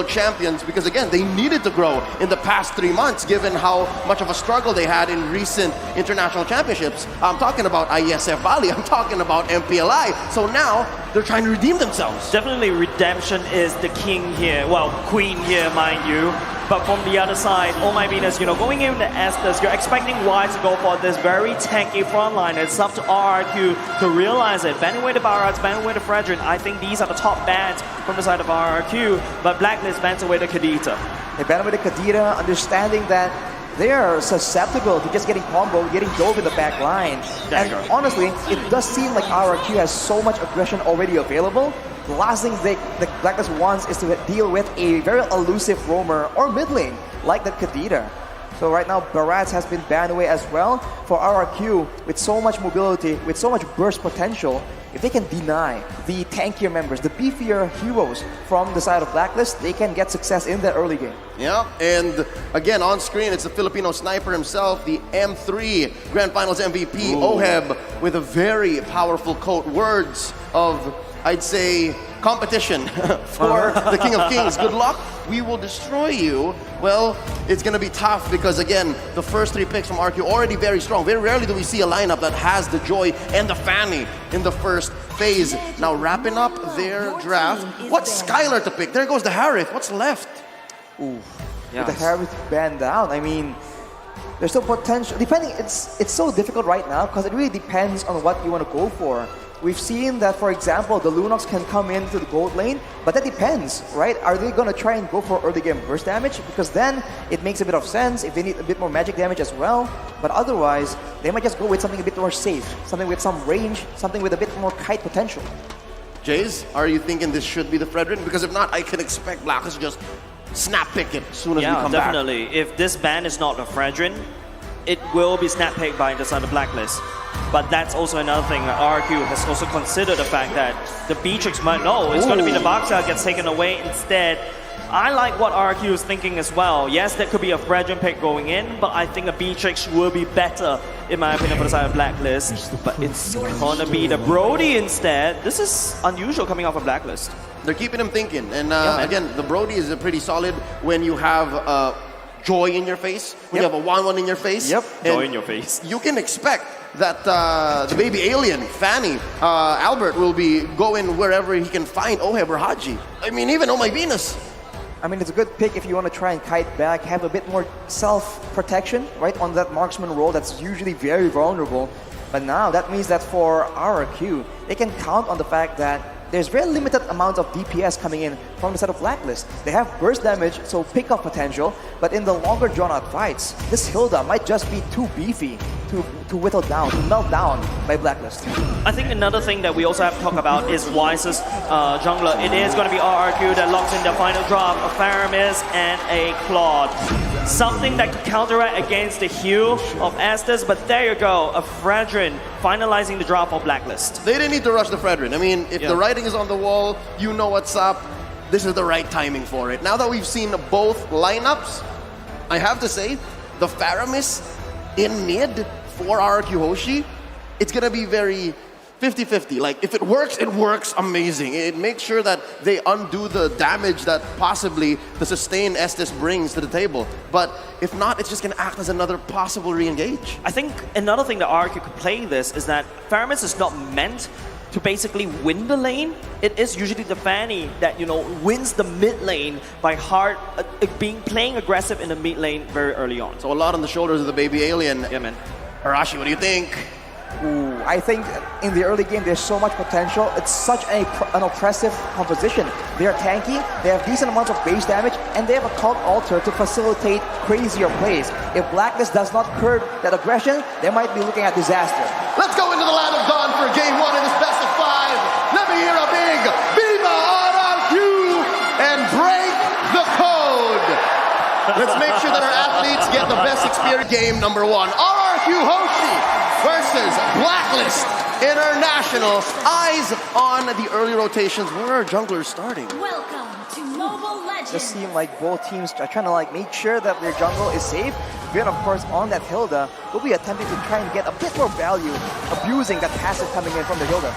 champions because, again, they needed to grow in the past 3 months given how much of a struggle they had in recent international championships. I'm talking about IESF Bali, I'm talking about MPLI. So now they're trying to redeem themselves. Definitely redemption is the king here. Well, queen here, mind you. But from the other side, oh my goodness, you know, going into Estes, you're expecting Y to go for this very tanky frontline. It's up to Rrq to realize it. Banning away the Barats, banning away the Fredrin. I think these are the top bans from the side of Rrq. But Blacklist bans away the Kadita. They ban away the Kadita, understanding that they are susceptible to just getting combo, getting dove in the back line. And honestly, it does seem like Rrq has so much aggression already available. The last thing the Blacklist wants is to deal with a very elusive roamer or mid lane like the Kadita. So right now, Barats has been banned away as well. For Rrq, with so much mobility, with so much burst potential, if they can deny the tankier members, the beefier heroes from the side of Blacklist, they can get success in that early game. Yeah, and again, on screen, it's the Filipino sniper himself, the M3 Grand Finals MVP, Oheb, with a very powerful quote. Words of, I'd say, competition for the King of Kings. Good luck, we will destroy you. Well, it's going to be tough because, again, the first 3 picks from Rrq already very strong. Very rarely do we see a lineup that has the Joy and the Fanny in the first phase. Now, wrapping up their draft, what's Skylar to pick? There goes the Harith. What's left? Ooh, with the Harith banned down, I mean, there's still potential. Depending, it's so difficult right now because it really depends on what you want to go for. We've seen that, for example, the Lunox can come into the gold lane, but that depends, right? Are they going to try and go for early game burst damage? Because then it makes a bit of sense if they need a bit more magic damage as well. But otherwise, they might just go with something a bit more safe, something with some range, something with a bit more kite potential. Jace, are you thinking this should be the Fredrin? Because if not, I can expect Blacklist to just snap pick it as soon as we come back. Yeah, definitely. If this ban is not a Fredrin, it will be snap picked by the side of Blacklist. But that's also another thing that Rrq has also considered the fact that the Beatrix might know it's going to be the Boxer gets taken away instead. I like what Rrq is thinking as well. Yes, there could be a Fredrin pick going in, but I think a Beatrix will be better, in my opinion, for the side of Blacklist. But it's going to be the Brody instead. This is unusual coming off of Blacklist. They're keeping him thinking. And again, the Brody is a pretty solid when you have Joy in your face, when you have a 1-1 in your face. Joy in your face. You can expect that the baby alien, Fanny, Albert, will be going wherever he can find Oheb or Haji. I mean, even Oh My Venus. I mean, it's a good pick if you want to try and kite back, have a bit more self-protection, right, on that marksman role that's usually very vulnerable. But now, that means that for Rrq, they can count on the fact that there's very limited amounts of DPS coming in from the side of Blacklist. They have burst damage, so pick-up potential, but in the longer drawn-out fights, this Hilda might just be too beefy to whittle down, to melt down by Blacklist. I think another thing that we also have to talk about is Wise's jungler. It is going to be Rrq that locks in the final drop, a Faramis and a Claude. Something that could counteract against the heal of Estes, but there you go, a Fredrin finalizing the drop of Blacklist. They didn't need to rush the Fredrin. I mean, if the writing is on the wall, you know what's up. This is the right timing for it. Now that we've seen both lineups, I have to say, the Faramis in mid for Rrq Hoshi, it's going to be very 50-50. Like, if it works amazing. It makes sure that they undo the damage that possibly the sustain Estes brings to the table. But if not, it's just going to act as another possible re-engage. I think another thing that Rrq could play this is that Faramis is not meant to basically win the lane. It is usually the Fanny that, you know, wins the mid lane by playing aggressive in the mid lane very early on. So a lot on the shoulders of the baby alien. Yeah, man. Arashi, what do you think? Ooh, I think in the early game there's so much potential. It's such an oppressive composition. They are tanky, they have decent amounts of base damage, and they have a cult altar to facilitate crazier plays. If Blacklist does not curb that aggression, they might be looking at disaster. Let's go into the Land of Dawn for game 1 of this best of 5. Let me hear a big Viva Rrq and break the code. Let's make sure that our athletes get the best experience. Game number 1, Rrq Hoshi versus Blacklist International. Eyes on the early rotations. Where are junglers starting? Welcome to Mobile Legends. It just seems like both teams are trying to make sure that their jungle is safe. Then, of course, on that Hilda, will be attempting to try and get a bit more value, abusing that passive coming in from the Hilda.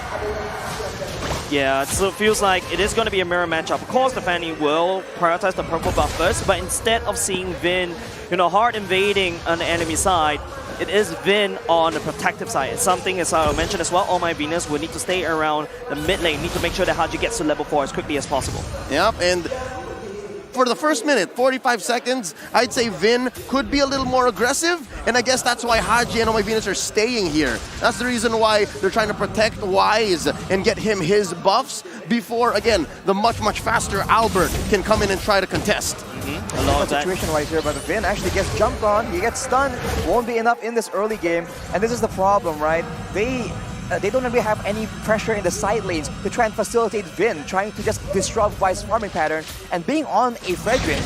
Yeah, so it feels like it is going to be a mirror matchup. Of course, the Fanny will prioritize the purple buff first, but instead of seeing Vin, hard invading on the enemy side, it is Vin on the protective side. It's something, as I mentioned as well, All Might Venus will need to stay around the mid lane, need to make sure that Haji gets to level 4 as quickly as possible. Yep, and for the first minute, 45 seconds, I'd say Vin could be a little more aggressive, and I guess that's why Haji and All Might Venus are staying here. That's the reason why they're trying to protect Wise and get him his buffs before, again, the much, much faster Albert can come in and try to contest. A lot of that. Situation right here, but Vin actually gets jumped on, he gets stunned, won't be enough in this early game, and this is the problem, right? They don't really have any pressure in the side lanes to try and facilitate Vin, trying to just disrupt Vice's farming pattern. And being on a Fredrin,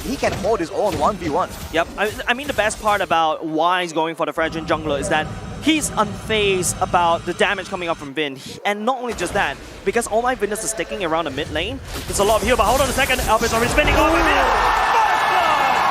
he can hold his own 1v1. Yep, I mean the best part about Wise going for the Fredrin jungler is that he's unfazed about the damage coming up from Vin. And not only just that, because All Might Venus is sticking around the mid lane, there's a lot of heal, but hold on a second, Albert's already spinning over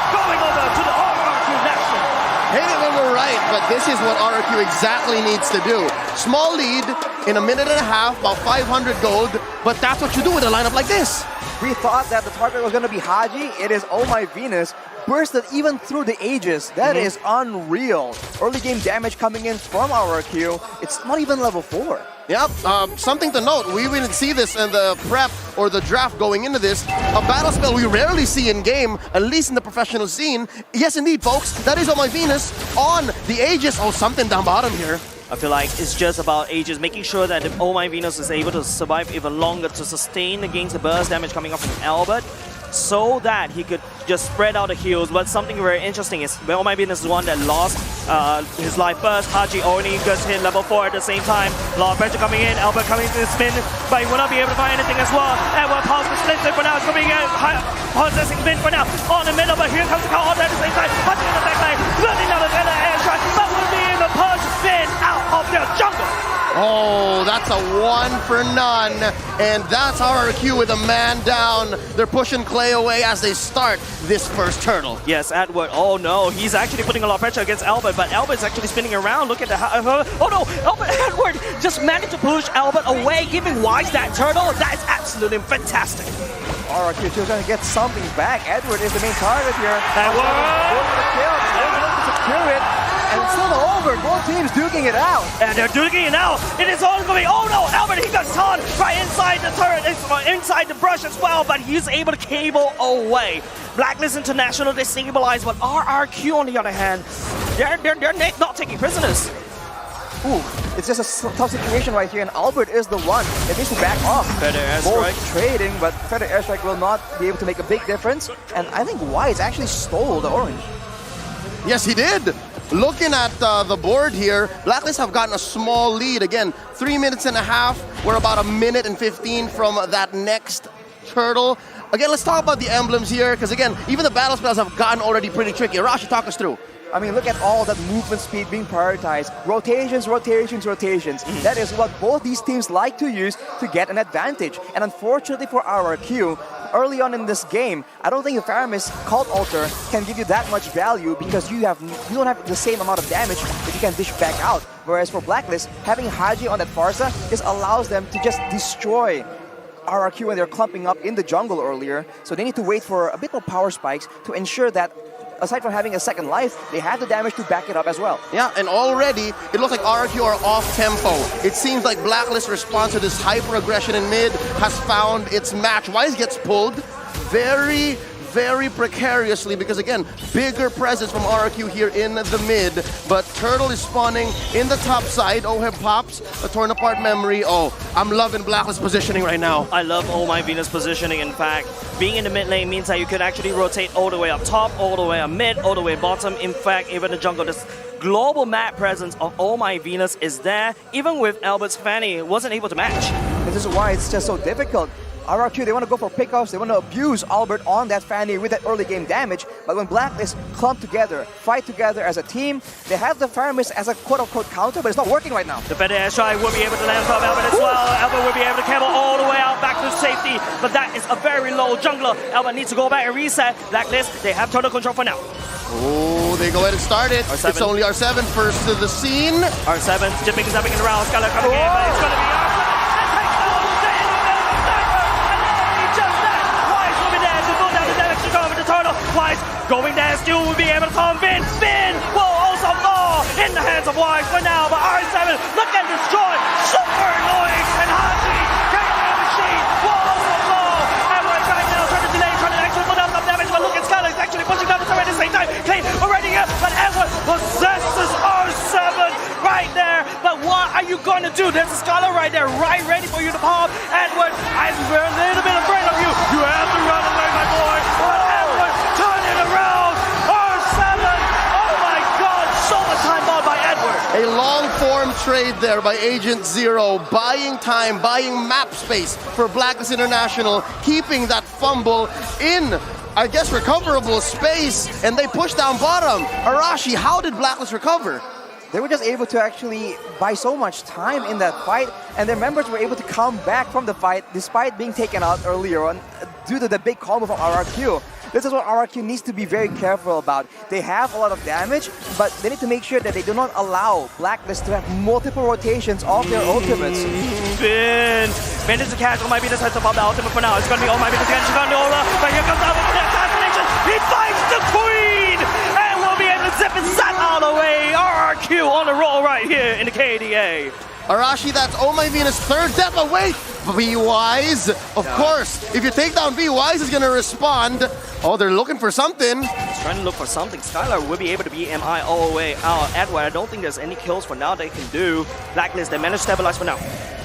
going over to the Rrq National. Hate it when we're right, but this is what Rrq exactly needs to do. Small lead in a minute and a half, about 500 gold, but that's what you do with a lineup like this. We thought that the target was going to be Haji. It is All Might Venus. Bursted even through the ages. That is unreal. Early game damage coming in from Rrq. It's not even level 4. Yep, something to note, we didn't see this in the prep or the draft going into this. A battle spell we rarely see in game, at least in the professional scene. Yes, indeed, folks, that is All Might Venus on the Aegis. Oh, something down bottom here. I feel like it's just about Aegis, making sure that if All Might Venus is able to survive even longer to sustain against the burst damage coming up from Albert, so that he could just spread out the heals. But something very interesting is All Might Venus is the one that lost his life first. Haji only gets hit level 4 at the same time. A lot of pressure coming in, Albert coming to the spin, but he will not be able to find anything as well. And we're past the split for now, it's coming in, possessing Vin for now, on the middle, but here comes the call at the same time. Haji in the back line, running out of the air strike, but will be able to push Vin out of their jungle. Oh, that's a 1 for none, and that's Rrq with a man down. They're pushing Clay away as they start this first turtle. Yes, Edward, oh no, he's actually putting a lot of pressure against Albert, but Albert's actually spinning around. Look at the, oh no, Edward just managed to push Albert away, giving Wise that turtle. That is absolutely fantastic. Rrq still trying to get something back. Edward is the main target here. Secure it. And it's still over. Both teams duking it out. And they're duking it out. It is all going. Oh no, Albert, he got caught right inside the turret, inside the brush as well, but he's able to cable away. Blacklist International destabilized, but Rrq on the other hand, they're not taking prisoners. Ooh, it's just a tough situation right here, and Albert is the one that needs to back off. Feather airstrike. Both trading, but Feather airstrike will not be able to make a big difference. And I think Wise actually stole the orange. Yes, he did. Looking at the board here, Blacklist have gotten a small lead. Again, 3 minutes and a half. We're about a minute and 15 from that next turtle. Again, let's talk about the emblems here, because again, even the battle spells have gotten already pretty tricky. Rashi, talk us through. I mean, look at all that movement speed being prioritized. Rotations. That is what both these teams like to use to get an advantage. And unfortunately for Rrq, early on in this game, I don't think the Faramis Cult Altar can give you that much value because you don't have the same amount of damage that you can dish back out. Whereas for Blacklist, having Haji on that Farsa just allows them to just destroy Rrq when they're clumping up in the jungle earlier. So they need to wait for a bit more power spikes to ensure that aside from having a second life, they have the damage to back it up as well. Yeah, and already, it looks like Rrq are off-tempo. It seems like Blacklist's response to this hyper-aggression in mid has found its match. Wise gets pulled very precariously because, again, bigger presence from Rrq here in the mid. But Turtle is spawning in the top side. Oheb pops a torn apart memory. Oh, I'm loving Blacklist positioning right now. I love All Might Venus positioning. In fact, being in the mid lane means that you could actually rotate all the way up top, all the way up mid, all the way bottom. In fact, even the jungle, this global map presence of All Might Venus is there. Even with Albert's Fanny, wasn't able to match. This is why it's just so difficult. Rrq, they want to go for pickoffs, they want to abuse Albert on that Fanny with that early game damage, but when Blacklist clump together, fight together as a team, they have the Faramis as a quote-unquote counter, but it's not working right now. The Feather airstrike will be able to land on Albert as well. Albert will be able to cable all the way out back to safety, but that is a very low jungler. Albert needs to go back and reset. Blacklist, they have total control for now. Oh, they go ahead and start it. R7. It's only R7 first to the scene. R7, dipping and zapping around, Skylar coming in, but it's going to be R7. Going there, still will be able to come Vin. Vin will also fall in the hands of Wise for now, but R7 look at destroy. Super annoying, and Hoshi, K.O. machine, will also fall. Edward right now trying to delay, trying to actually put out some damage, but look at Skylar is actually pushing down the turret at the same time. Clay already here, but Edward possesses R7 right there. But what are you going to do? There's a Skylar right there, right ready for you to pop. Edward, I'm a little bit afraid of you. You have to run away, my boy. But Edward, turn it around. R7, oh my God, so much time bought by Edward. A long-form trade there by Agent Zero, buying time, buying map space for Blacklist International, keeping that fumble in, I guess, recoverable space, and they push down bottom. Arashi, how did Blacklist recover? They were just able to actually buy so much time in that fight, and their members were able to come back from the fight despite being taken out earlier on due to the big combo from Rrq. This is what Rrq needs to be very careful about. They have a lot of damage, but they need to make sure that they do not allow Blacklist to have multiple rotations of their ultimates. Vin manages to catch All My Venus heads above the ultimate for now. It's going to be All My Venus against Shivandola, but here comes out with the assassination. He finds the Queen, and will be able to zip and zap out of the way. Rrq on the roll right here in the KDA. Arashi, that's Oh My Venus' third death away. Be Wise, of course. If you take down Be Wise, is gonna respond. Oh, they're looking for something. He's trying to look for something. Skylar will be able to beat MI all the way out. Edward, I don't think there's any kills for now they can do. Blacklist, they managed to stabilize for now.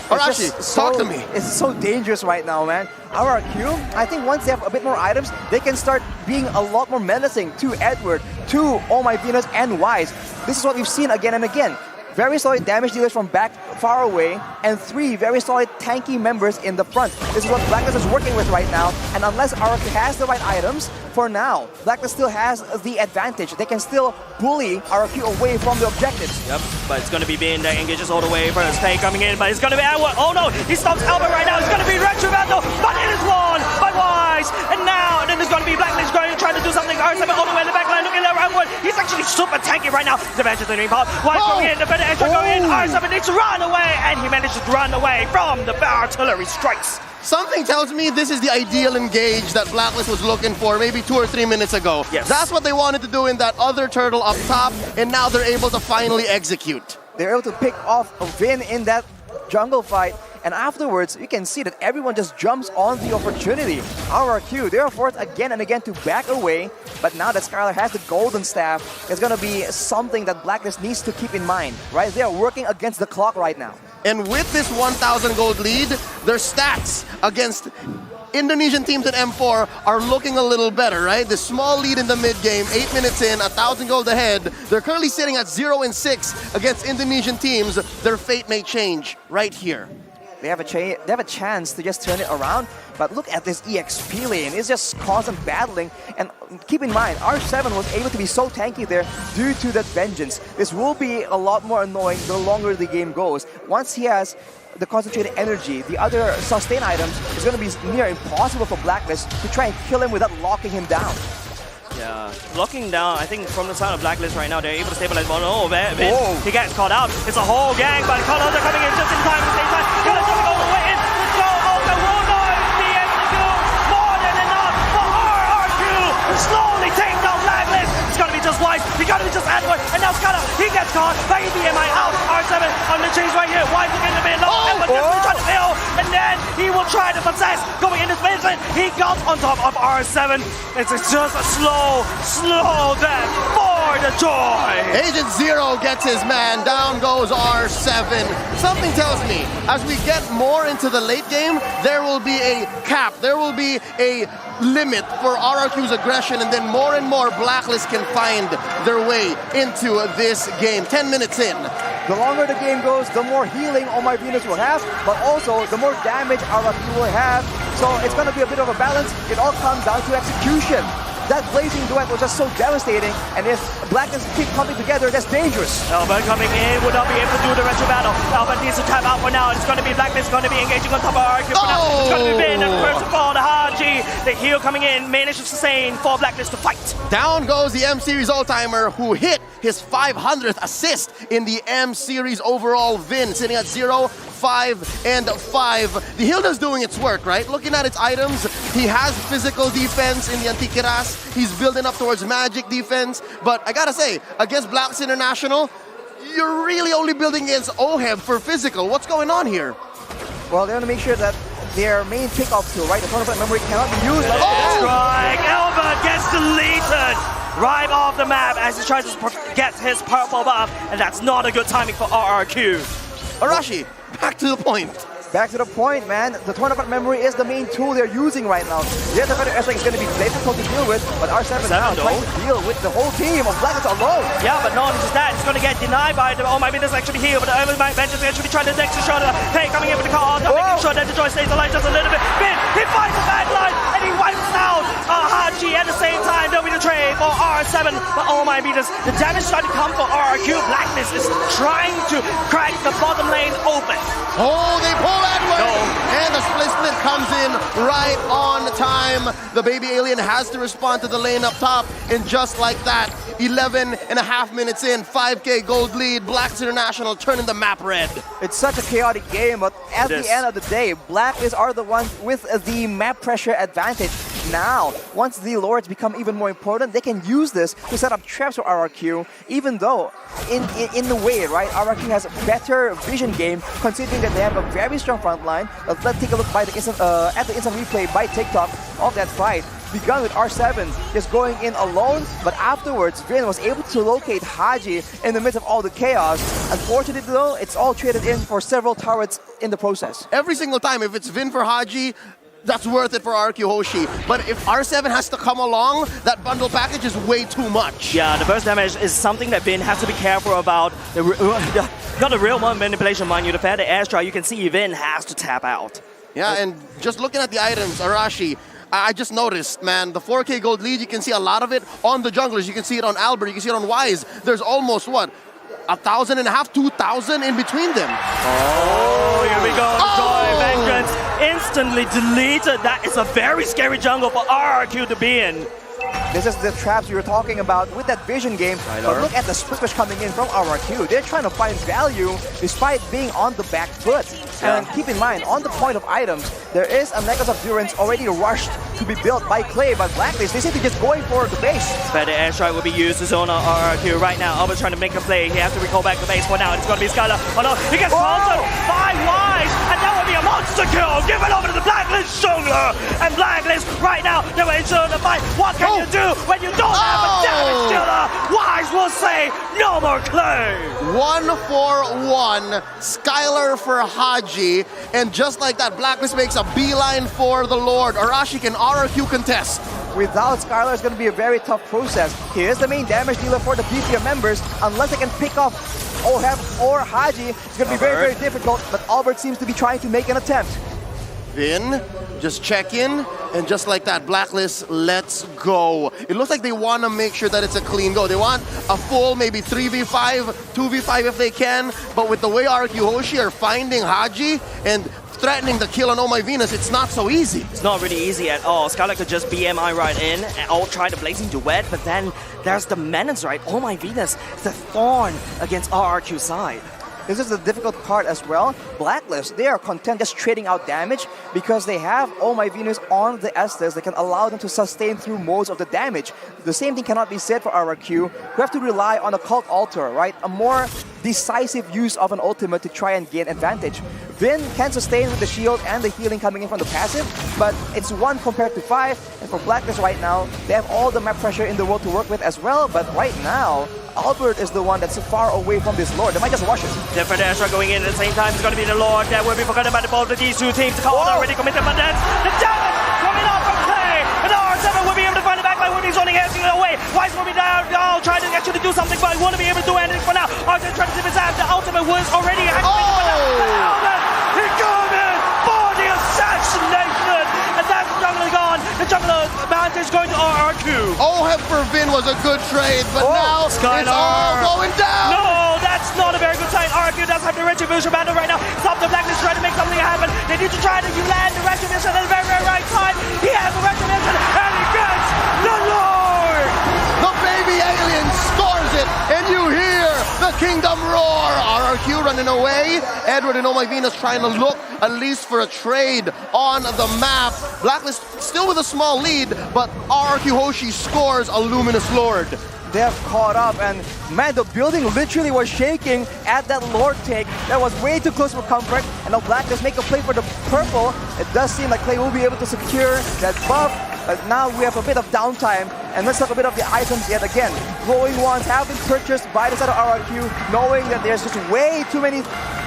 Arashi, talk to me. It's so dangerous right now, man. Rrq, I think once they have a bit more items, they can start being a lot more menacing to Edward, to Oh My Venus, and Wise. This is what we've seen again and again. Very solid damage dealers from back far away, and 3 very solid tanky members in the front. This is what Blacklist is working with right now, and unless Rrq has the right items, for now, Blacklist still has the advantage. They can still bully Rrq away from the objectives. Yep, but it's going to be Vin that engages all the way. First Faye coming in, but it's going to be Edward. Oh no, he stops Albert right now. It's going to be Rrq battle, but it is won by Wise. And now, then there's going to be Blacklist going to try to do something. R7 all the way in the back line, looking at Edward. He's actually super tanky right now. The bench is in the pop. Wise going in, the better extra going in. R7 needs to run away, and he manages to run away from the artillery strikes. Something tells me this is the ideal engage that Blacklist was looking for maybe 2 or 3 minutes ago. Yes. That's what they wanted to do in that other turtle up top, and now they're able to finally execute. They're able to pick off a Vin in that jungle fight, and afterwards, you can see that everyone just jumps on the opportunity. Rrq, they are forced again and again to back away, but now that Skylar has the golden staff, it's gonna be something that Blacklist needs to keep in mind, right? They are working against the clock right now. And with this 1,000 gold lead, their stats against Indonesian teams in M4 are looking a little better, right? The small lead in the mid-game, 8 minutes in, 1,000 gold ahead. They're currently sitting at 0-6 against Indonesian teams. Their fate may change right here. They have a chance to just turn it around, but look at this EXP lane. It's just constant battling, and keep in mind, R7 was able to be so tanky there due to that vengeance. This will be a lot more annoying the longer the game goes. Once he has the concentrated energy, the other sustain items, it's going to be near impossible for Blacklist to try and kill him without locking him down. Yeah, locking down, I think from the side of Blacklist right now, they're able to stabilize one. Oh, Vin, he gets caught out. It's a whole gang, but the call-outs are coming in just in time at the same time. Gonna jump all the way in. Let's go. Oh, the will not be able to do more than enough for Rrq. Slowly take down Blacklist. It's gonna be just Wise. It's gonna be just Edward. And now Skylar, he gets caught. By BMI out. R7 on the chase right here. Wise looking a bit low. Edward just trying to kill. And then he will try to possess. Going into space. He got on top of R7. It's just a slow death for the joy. Agent Zero gets his man. Down goes R7. Something tells me, as we get more into the late game, there will be a cap. There will be a limit for Rrq's aggression, and then more and more Blacklist can find their way into this game. 10 minutes in. The longer the game goes, the more healing Oh My Venus will have, but also the more damage Rrq will have. So it's going to be a bit of a balance. It all comes down to execution. That blazing duet was just so devastating, and if Blacklist keep coming together, that's dangerous. Albert coming in, would not be able to do the rest of battle. Albert needs to tap out for now. It's going to be Blacklist going to be engaging on top of Rrq for now. It's going to be Vin, and first of all, the Haji. The heal coming in, managed to sustain for Blacklist to fight. Down goes the M-Series old-timer who hit his 500th assist in the M-Series overall win, sitting at 0. 5 and 5. The Hilda's doing its work, right? Looking at its items, he has physical defense in the Antiquitas. He's building up towards magic defense. But I gotta say, against Black's International, you're really only building against Oheb for physical. What's going on here? Well, they want to make sure that their main kickoff tool, right, the tournament memory cannot be used. Strike! Albert gets deleted right off the map as he tries to get his purple buff, and that's not a good timing for Rrq. Arashi, back to the point. Back to the point, man. The tournament memory is the main tool they're using right now. Yes, the S-Rank is going to be difficult to deal with, but R7 now trying to deal with the whole team of Blacklist alone. Yeah, but not just that, it's going to get denied by the, oh my goodness, actually here, but the Evan Bench is actually trying to next shot. Hey, coming in with the car, making sure that the Joy stays alive just a little bit. Finn, he finds the back line, and he wipes out Haji at the same time. There'll be the trade for R7, but oh my goodness, the damage starting to come for Rrq. Blacklist is trying to crack the bottom lane open. Oh, they pull that way! No. And the split comes in right on time. The baby alien has to respond to the lane up top, and just like that, 11.5 minutes in, 5K gold lead, Black's International turning the map red. It's such a chaotic game, but at the end of the day, Blacklist are the ones with the map pressure advantage. Now, once the Lords become even more important, they can use this to set up traps for Rrq, even though in the way, right, Rrq has a better vision game, considering that they have a very strong front line. Let's take a look by the instant, at the instant replay by TikTok of that fight. Begun with R7 just going in alone, but afterwards Vin was able to locate Haji in the midst of all the chaos. Unfortunately though, it's all traded in for several turrets in the process. Every single time, if it's Vin for Haji, that's worth it for Rrq Hoshi. But if R7 has to come along, that bundle package is way too much. Yeah, the burst damage is something that Vin has to be careful about. Not the real manipulation, mind you. The fair the airstrike, you can see Vin has to tap out. Yeah, and just looking at the items, Arashi, I just noticed, man, the 4K gold lead, you can see a lot of it on the junglers. You can see it on Albert, you can see it on Wise. There's almost, what, 1,500, 2,000 in between them. Oh, here we go. Joy Vengeance instantly deleted. That is a very scary jungle for Rrq to be in. This is the traps we were talking about with that vision game. But look at the split push coming in from Rrq. They're trying to find value despite being on the back foot. And keep in mind, on the point of items, there is a Necklace of Durance already rushed to be built by Clay, but Blacklist, they seem to be just going for the base. Better airstrike will be used to zone on Rrq right now. Albert's trying to make a play. He has to recall back the base for now. It's going to be Skylar. Oh no, he gets countered by Wise, and that will be a monster kill. Give it over to the Blacklist jungler. And Blacklist right now, they were into the fight. What can you do when you don't have a damage dealer? Wise will say, no more Clay. 1-for-1, Skylar for Haji, and just like that, Blacklist makes a beeline for the Lord. Arashi, can Rrq contest? Without Skylar, it's going to be a very tough process. He is the main damage dealer for the BPM members. Unless they can pick off Oheb or Haji, it's going to be very, very difficult, but Albert seems to be trying to make an attempt. Vin, just check in, and just like that, Blacklist, let's go. It looks like they want to make sure that it's a clean go. They want a full maybe 3v5, 2v5 if they can, but with the way Rrq Hoshi are finding Haji and threatening the kill on Oh My Venus, it's not so easy. It's not really easy at all. Skylar could just BMI right in and all try the Blazing Duet, but then there's the Menace, right? Oh My Venus, the thorn against Rrq's side. This is the difficult part as well. Blacklist, they are content just trading out damage because they have Oh My Venus on the Estes that can allow them to sustain through most of the damage. The same thing cannot be said for Rrq. We have to rely on a Cult Altar, right? A more decisive use of an ultimate to try and gain advantage. Vin can sustain with the shield and the healing coming in from the passive, but it's 1 compared to 5, and for Blacklist right now, they have all the map pressure in the world to work with as well, but right now, Albert is the one that's far away from this Lord. They might just rush it. Different airstrike going in at the same time. It's going to be the Lord that will be forgotten by both of these two teams. The call already committed, but then the damage coming out from Clay. And R7 will be able to find the back line. Will be zoning everything away. Wise will be down, trying to actually do something, but he won't be able to do anything for now. R7 trying to tip his ass. The ultimate was already activated, but now he coming for the assassination. And that's the jungler gone. The jungler advantage going to Rrq. Oheb for Vin was a good trade, but now Skylar. it's all going down. No, that's not a very good sign. Rrq does have the Retribution Battle right now. Stop the Blacklist trying to make something happen. They need to try to land the Retribution at the very, very right time. He has the Retribution and he gets the Lord. The baby alien scores it, and you hear the kingdom roar. RRQ running away. Edward and Oh My Venus trying to look at least for a trade on the map. Blacklist still with a small lead, but Rrq Hoshi scores a Luminous Lord. They have caught up, and man, the building literally was shaking at that Lord take. That was way too close for comfort, and now Blacklist make a play for the purple. It does seem like Clay will be able to secure that buff, but now we have a bit of downtime, and let's talk a bit of the items yet again. Glowing wands have been purchased by the side of RRQ, knowing that there's just way too many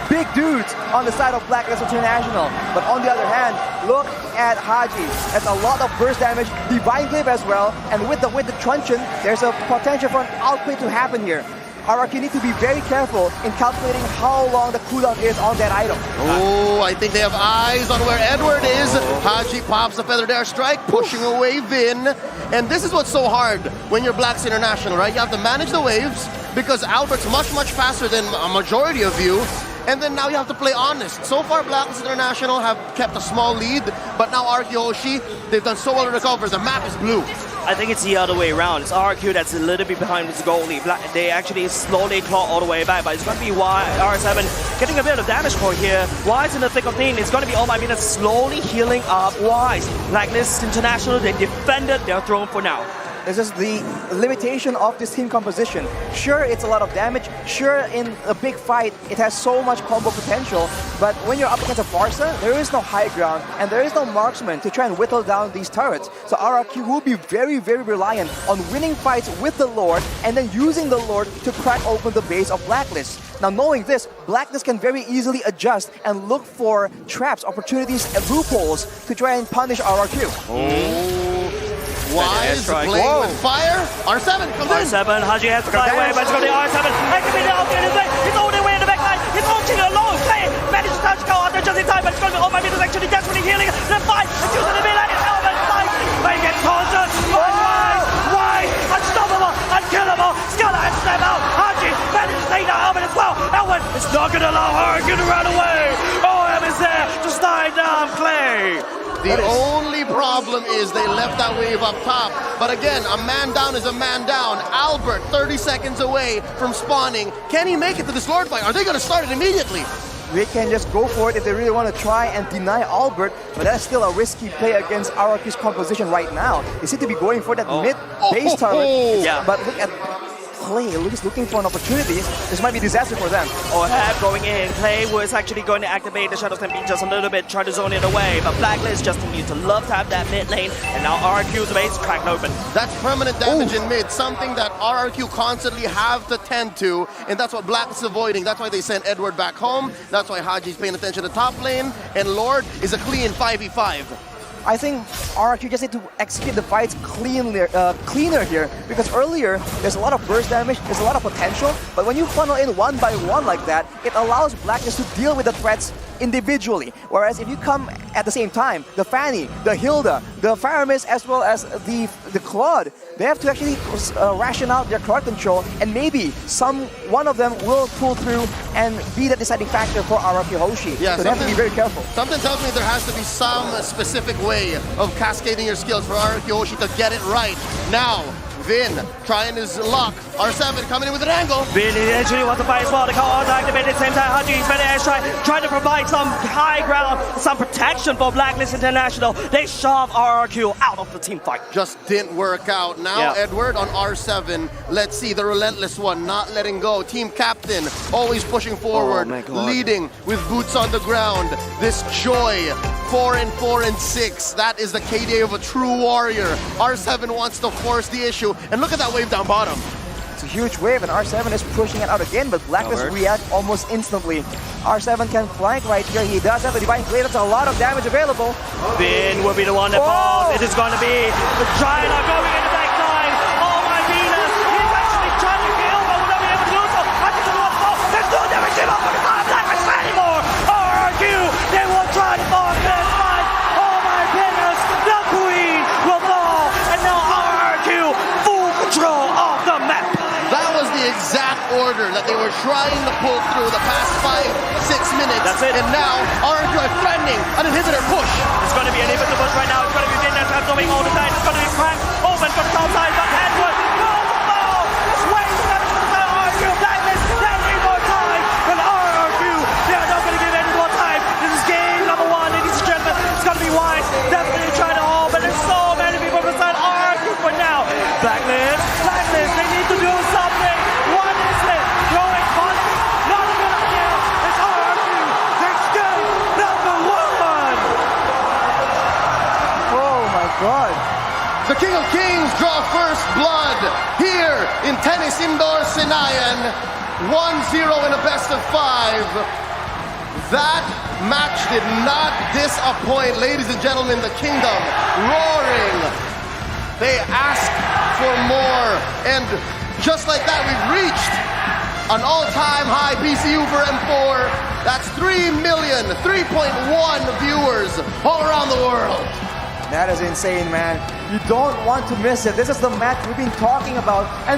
big dudes on the side of Blacklist International. But on the other hand, look at Haji. That's a lot of burst damage, Divine Glaive as well, and with the truncheon, there's a potential for an outplay to happen here. RRQ need to be very careful in calculating how long the cooldown is on that item. Oh, I think they have eyes on where Edward is. Haji pops the Feathered Air Strike, pushing away Vin. And this is what's so hard when you're Blacks International, right? You have to manage the waves because Albert's much, much faster than a majority of you. And then now you have to play honest. So far, Blacklist International have kept a small lead, but now Rrq Hoshi, they've done so well to recover. The map is blue. I think it's the other way around. It's RRQ that's a little bit behind with goalie. They actually slowly claw all the way back, but it's going to be R7 getting a bit of damage for here. Wise in the thick of things. It's going to be Oh My Venus slowly healing up Wise. Blacklist International, they defended their throne for now. This is the limitation of this team composition. Sure, it's a lot of damage. Sure, in a big fight, it has so much combo potential. But when you're up against a Barca, there is no high ground and there is no marksman to try and whittle down these turrets. So RRQ will be very, very reliant on winning fights with the Lord and then using the Lord to crack open the base of Blacklist. Now, knowing this, Blacklist can very easily adjust and look for traps, opportunities, and loopholes to try and punish RRQ. Wise playing with fire. R7 comes in. R7, Haji has to fly away, but it's going to be R7. Activated out in his way. He's all the way in the back line. He's launching alone. Clay managed to touch go out there just in time, but it's going to be Oh My Venus actually desperately healing. The fight is using the mid lane. Elvin fight. They get taunted. Wise. Unstoppable. Unkillable. Scala and step out. Haji managed to take down Elvin as well. Elvin is not going to allow her to run away. OM is there to slide down Clay. The only problem is they left that wave up top. But again, a man down is a man down. Albert, 30 seconds away from spawning. Can he make it to this Lord fight? Are they going to start it immediately? They can just go for it if they really want to try and deny Albert, but that's still a risky play against RRQ's composition right now. They seem to be going for that mid-base turret, but look at Clay is looking for an opportunity. This might be disaster for them. Oheb going in. Clay was actually going to activate the Shadow Stampede just a little bit, try to zone it away, but Blacklist just continues to love to have that mid lane, and now RRQ's base cracked open. That's permanent damage in mid, something that RRQ constantly have to tend to, and that's what Blacklist is avoiding. That's why they sent Edward back home. That's why Haji's paying attention to top lane, and Lord is a clean 5v5. I think RRQ just need to execute the fights cleaner here, because earlier there's a lot of burst damage, there's a lot of potential, but when you funnel in one by one like that, it allows Blacklist to deal with the threats individually. Whereas if you come at the same time, the Fanny, the Hilda, the Faramis, as well as the Claude, they have to actually ration out their crowd control, and maybe one of them will pull through and be the deciding factor for Rrq Hoshi. Yeah, so they have to be very careful. Something tells me there has to be some specific way of cascading your skills for Rrq Hoshi to get it right. Now, Vin trying his luck. R7 coming in with an angle. Vin eventually wants to fight as well. The call to activate at the same time. Haji's better air strike, trying to provide some high ground, some protection for Blacklist International. They shove RRQ out of the team fight. Just didn't work out. Now Edward on R7. Let's see the relentless one, not letting go. Team captain, always pushing forward, leading with boots on the ground. This joy, 4-4 and 6. That is the KDA of a true warrior. R7 wants to force the issue. And look at that wave down bottom. It's a huge wave, and R7 is pushing it out again, but Blacklist react almost instantly. R7 can flank right here. He does have the Divine Glaive. That's a lot of damage available. Vin will be the one that falls. It is going to be the China going in the back line. Oh my Venus! He's actually trying to kill, but will not be able to do so. I think it's one fall. There's no damage give up, but it's not Blacklist anymore. RRQ, they will try to fall this fight. Oh my goodness! The Queen will fall, and now RRQ full control of the map. That was the exact order that they were trying to pull through the past 5-6 minutes. That's it. And now RRQ are threatening an inhibitor push. It's going to be an inhibitor push right now. It's going to be Vin that's absorbing all the time. It's going to be cracked open from top side, but Edward goes the ball. It's way too damage from the RRQ. Blacklist, they need more time. But Blacklist, they need to do something. What is it? Throwing punch, not a good idea. It's Rrq. They're still number one. Oh my God. The King of Kings draw first blood here in Tennis Indoor Sinayan. 1-0 in a best of 5. That match did not disappoint, ladies and gentlemen. The Kingdom roaring. They asked for more, and just like that, we've reached an all-time high PCU for M4. That's 3 million, 3.1 viewers all around the world. That is insane, man. You don't want to miss it. This is the match we've been talking about. And